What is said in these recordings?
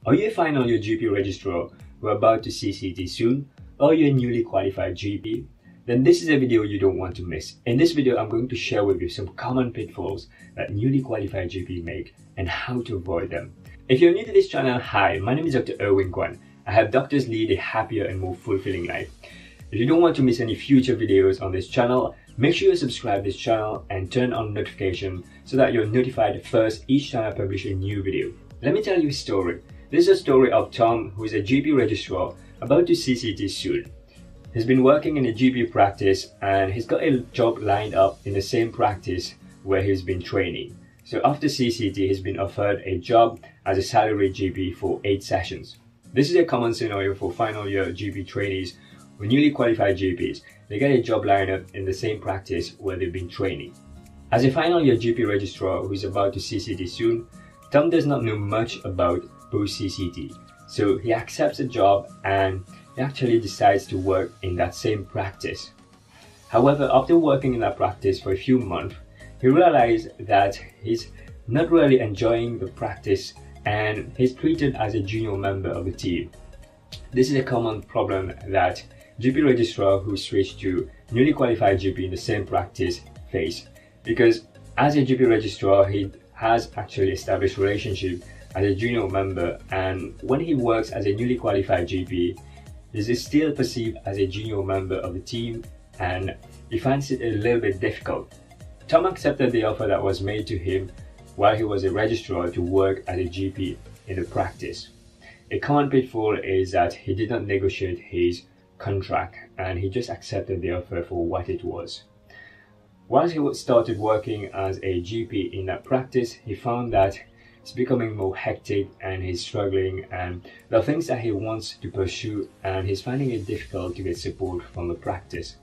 Are you a final year GP registrar who are about to CCT soon, or you're a newly qualified GP? Then this is a video you don't want to miss. In this video, I'm going to share with you some common pitfalls that newly qualified GP make and how to avoid them. If you're new to this channel, hi, my name is Dr. Erwin Kwun. I help doctors lead a happier and more fulfilling life. If you don't want to miss any future videos on this channel, make sure you subscribe to this channel and turn on notification so that you're notified first each time I publish a new video. Let me tell you a story. This is a story of Tom, who is a GP registrar about to CCT soon. He's been working in a GP practice and he's got a job lined up in the same practice where he's been training. So after CCT, he's been offered a job as a salaried GP for 8 sessions. This is a common scenario for final year GP trainees or newly qualified GPs. They get a job lined up in the same practice where they've been training. As a final year GP registrar who is about to CCT soon, Tom does not know much about post-CCT. So he accepts a job and he actually decides to work in that same practice. However, after working in that practice for a few months, he realized that he's not really enjoying the practice and he's treated as a junior member of the team. This is a common problem that GP registrar who switch to newly qualified GP in the same practice face, because as a GP registrar he has actually established relationship as a junior member, and when he works as a newly qualified GP, he is still perceived as a junior member of the team and he finds it a little bit difficult. Tom accepted the offer that was made to him while he was a registrar to work as a GP in the practice. A common pitfall is that he did not negotiate his contract and he just accepted the offer for what it was. Once he started working as a GP in that practice, he found that it's becoming more hectic and he's struggling, and there are things that he wants to pursue and he's finding it difficult to get support from the practice.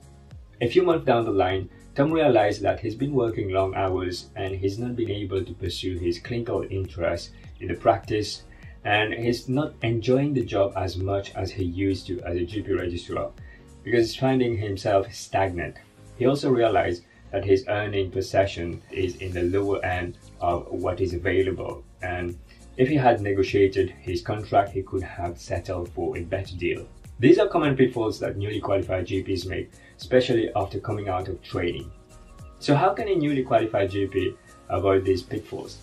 A few months down the line, Tom realized that he's been working long hours and he's not been able to pursue his clinical interest in the practice, and he's not enjoying the job as much as he used to as a GP registrar because he's finding himself stagnant. He also realized that his earning per session is in the lower end of what is available, and if he had negotiated his contract, he could have settled for a better deal. These are common pitfalls that newly qualified GPs make, especially after coming out of training. So how can a newly qualified GP avoid these pitfalls?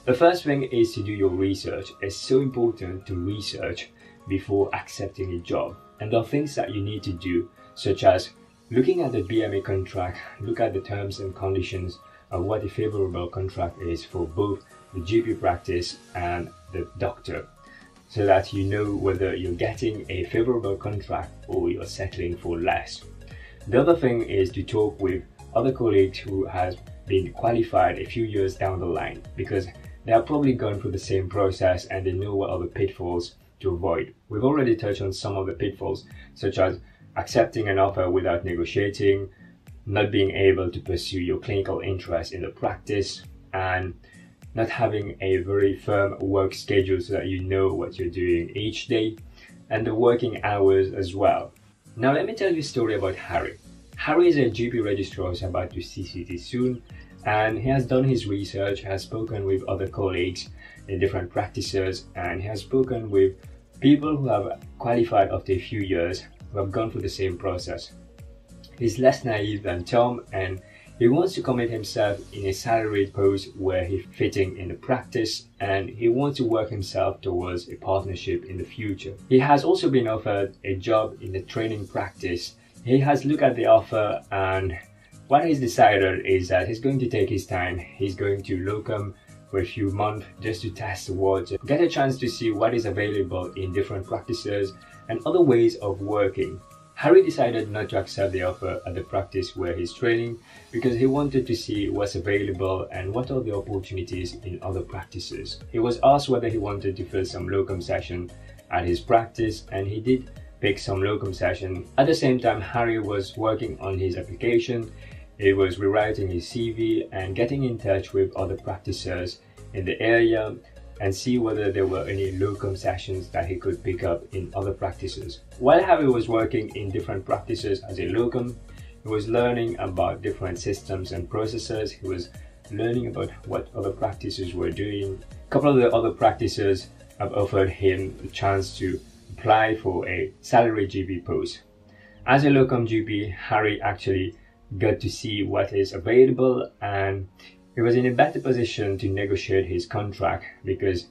The first thing is to do your research. It's so important to research before accepting a job, and there are things that you need to do, such as looking at the BMA contract, look at the terms and conditions of what a favorable contract is for both the GP practice and the doctor, so that you know whether you're getting a favorable contract or you're settling for less. The other thing is to talk with other colleagues who has been qualified a few years down the line, because they have probably gone through the same process and they know what are the pitfalls to avoid. We've already touched on some of the pitfalls, such as accepting an offer without negotiating, not being able to pursue your clinical interest in the practice, and not having a very firm work schedule so that you know what you're doing each day, and the working hours as well. Now let me tell you a story about Harry. Harry is a GP registrar who's about to CCT soon, and he has done his research, has spoken with other colleagues in different practices, and he has spoken with people who have qualified after a few years who have gone through the same process. He's less naive than Tom and he wants to commit himself in a salaried post where he's fitting in the practice, and he wants to work himself towards a partnership in the future. He has also been offered a job in the training practice. He has looked at the offer and what he's decided is that he's going to take his time. He's going to Locum for a few months just to test the waters, get a chance to see what is available in different practices and other ways of working. Harry decided not to accept the offer at the practice where he's training because he wanted to see what's available and what are the opportunities in other practices. He was asked whether he wanted to fill some locum session at his practice, and he did pick some locum session. At the same time, Harry was working on his application. He was rewriting his CV and getting in touch with other practitioners in the area and see whether there were any locum sessions that he could pick up in other practices. While Harry was working in different practices as a locum, he was learning about different systems and processes. He was learning about what other practices were doing. A couple of the other practices have offered him the chance to apply for a salaried GP post. As a locum GP, Harry actually got to see what is available, and he was in a better position to negotiate his contract because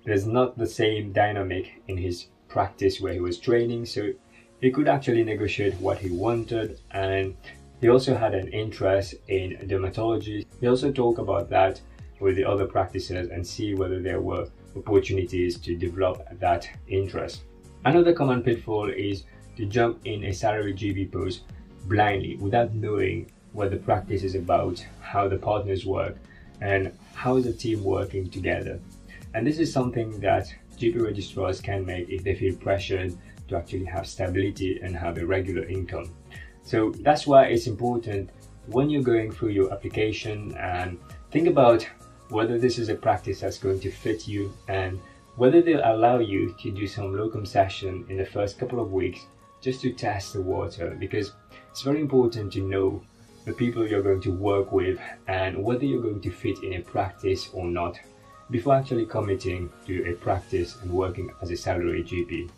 there's not the same dynamic in his practice where he was training, so he could actually negotiate what he wanted. And he also had an interest in dermatology. He also talked about that with the other practices and see whether there were opportunities to develop that interest. Another common pitfall is to jump in a salaried GP post blindly without knowing what the practice is about, how the partners work, and how is the team working together. And this is something that GP registrars can make if they feel pressured to actually have stability and have a regular income. So that's why it's important when you're going through your application and think about whether this is a practice that's going to fit you and whether they'll allow you to do some locum session in the first couple of weeks just to test the water, because it's very important to know the people you're going to work with and whether you're going to fit in a practice or not before actually committing to a practice and working as a salaried GP.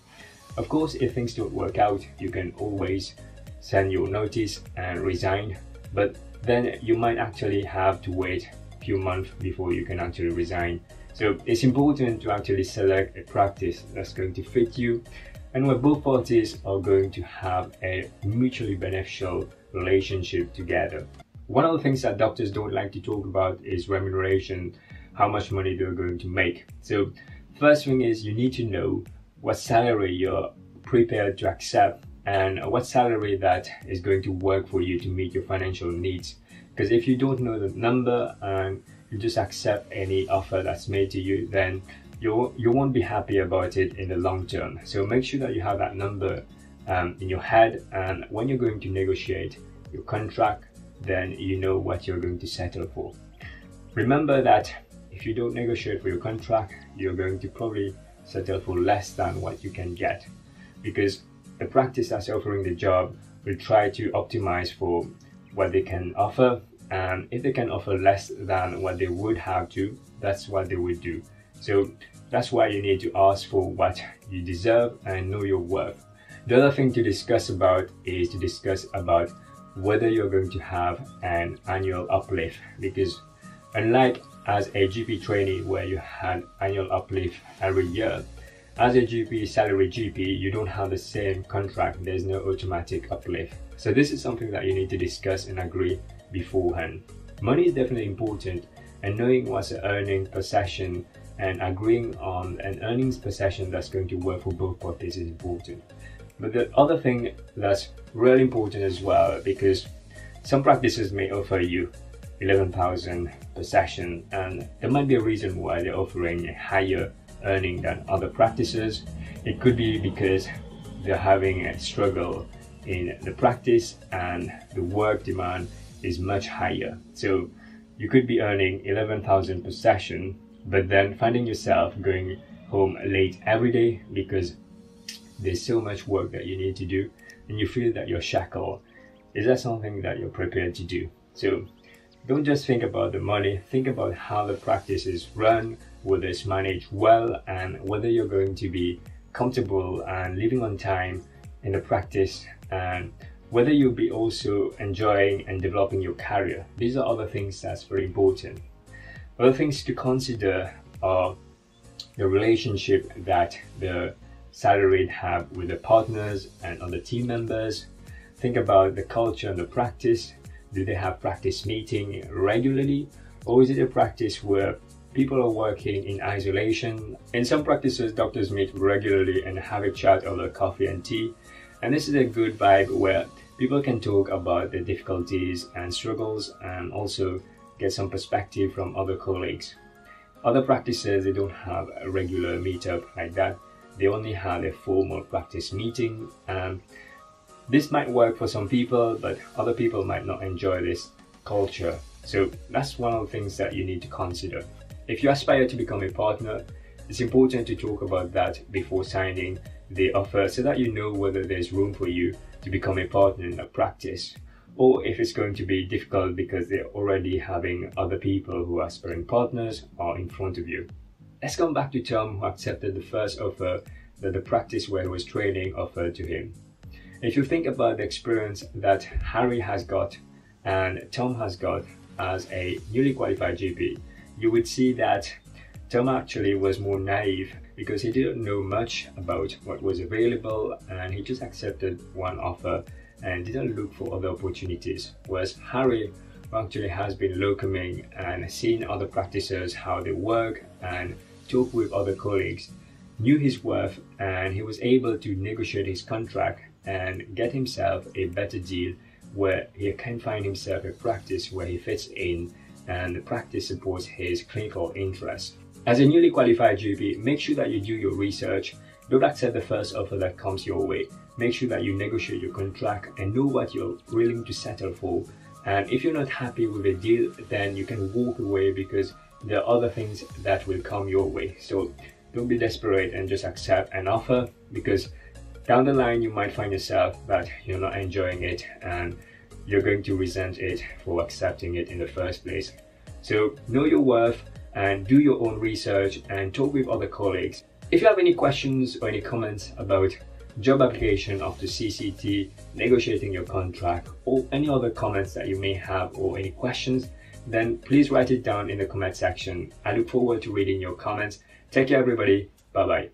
Of course, if things don't work out, you can always send your notice and resign, but then you might actually have to wait a few months before you can actually resign. So it's important to actually select a practice that's going to fit you and where both parties are going to have a mutually beneficial relationship together. One of the things that doctors don't like to talk about is remuneration, how much money they're going to make. So first thing is you need to know what salary you're prepared to accept and what salary that is going to work for you to meet your financial needs. Because if you don't know the number and you just accept any offer that's made to you, then you won't be happy about it in the long term. So make sure that you have that number in your head, and when you're going to negotiate your contract, then you know what you're going to settle for. Remember that if you don't negotiate for your contract, you're going to probably settle for less than what you can get, because the practice that's offering the job will try to optimize for what they can offer, and if they can offer less than what they would have to, that's what they would do. So that's why you need to ask for what you deserve and know your worth. The other thing to discuss about is to discuss about whether you're going to have an annual uplift, because unlike as a GP trainee where you had annual uplift every year, as a GP, salary GP, you don't have the same contract. There's no automatic uplift. So this is something that you need to discuss and agree beforehand. Money is definitely important, and knowing what's the earning per session and agreeing on an earnings per session that's going to work for both parties is important. But the other thing that's really important as well, because some practices may offer you 11,000 per session, and there might be a reason why they're offering a higher earning than other practices. It could be because they're having a struggle in the practice and the work demand is much higher. So you could be earning 11,000 per session, but then finding yourself going home late every day because there's so much work that you need to do and you feel that you're shackled. Is that something that you're prepared to do? So don't just think about the money, think about how the practice is run, whether it's managed well, and whether you're going to be comfortable and living on time in the practice, and whether you'll be also enjoying and developing your career. These are other things that's very important. Other things to consider are the relationship that the salaried have with the partners and other team members. Think about the culture and the practice. Do they have practice meeting regularly, or is it a practice where people are working in isolation? In some practices, doctors meet regularly and have a chat over coffee and tea, and this is a good vibe where people can talk about their difficulties and struggles and also get some perspective from other colleagues. Other practices, they don't have a regular meetup like that. They only have a formal practice meeting. This might work for some people, but other people might not enjoy this culture. So that's one of the things that you need to consider. If you aspire to become a partner, it's important to talk about that before signing the offer so that you know whether there's room for you to become a partner in the practice, or if it's going to be difficult because they're already having other people who are aspiring partners or in front of you. let's come back to Tom, who accepted the first offer that the practice where he was training offered to him. If you think about the experience that Harry has got and Tom has got as a newly qualified GP, you would see that Tom actually was more naive because he didn't know much about what was available and he just accepted one offer and didn't look for other opportunities. Whereas Harry, who actually has been locuming and seen other practitioners, how they work and talk with other colleagues, knew his worth and he was able to negotiate his contract and get himself a better deal where he can find himself a practice where he fits in and the practice supports his clinical interests. As a newly qualified GP, make sure that you do your research. Don't accept the first offer that comes your way. Make sure that you negotiate your contract and know what you're willing to settle for. And if you're not happy with a deal, then you can walk away because there are other things that will come your way. So don't be desperate and just accept an offer, because down the line you might find yourself that you're not enjoying it and you're going to resent it for accepting it in the first place. So know your worth and do your own research and talk with other colleagues. If you have any questions or any comments about job application after CCT, negotiating your contract, or any other comments that you may have or any questions, then please write it down in the comment section. I look forward to reading your comments. Take care everybody. Bye bye.